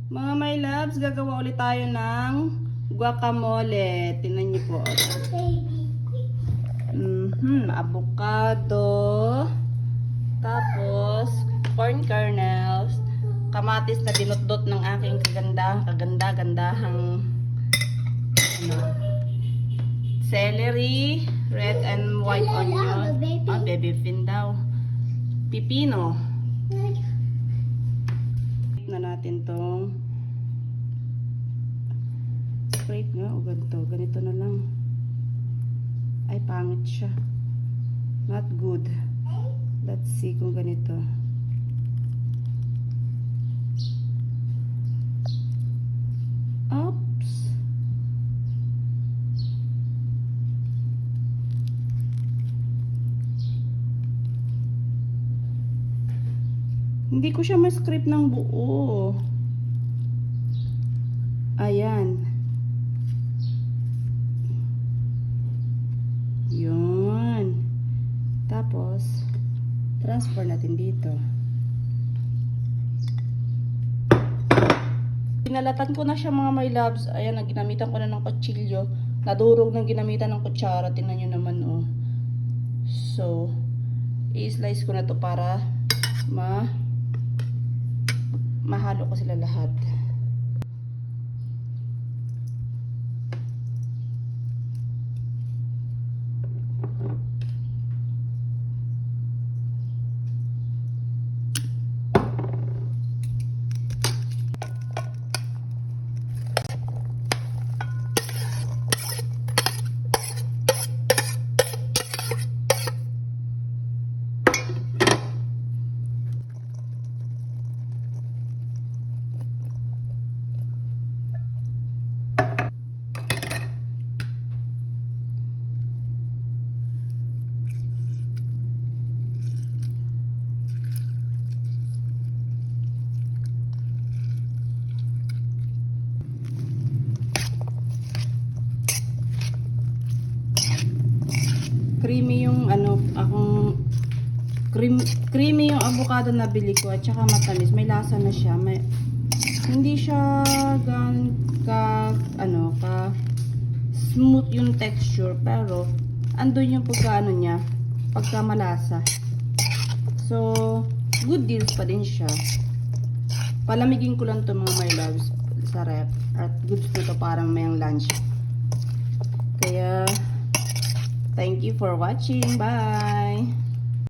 Mga my loves, gagawa ulit tayo ng guacamole. Tingnan niyo po. Avocado. Tapos, corn kernels. Kamatis na dinutdot ng aking kagandahang celery, red and white onion. Baby fin daw. Pipino. Na natin tong scrape nga o ganito na lang. Ay pangit siya, not good. Let's see kung ganito. Oops. Hindi ko siya ma-scrape ng buo. Ayan. Yun. Tapos, transfer natin dito. Pinalatan ko na siya mga my loves. Ayan, ginamitan ko na ng kutsilyo. Nadurog ng ginamitan ng kutsara. Tingnan nyo naman, oh. So, i-slice ko na to para mahalo ko sila lahat. Creamy yung creamy yung avocado na bili ko at saka matamis. May lasa na siya. Hindi siya ka smooth yung texture, pero andun yung pagka malasa. So, good deals pa din siya. Palamigin ko lang to mga my loves sa ref. At goods ko to parang mayang lunch. Kaya thank you for watching. Bye!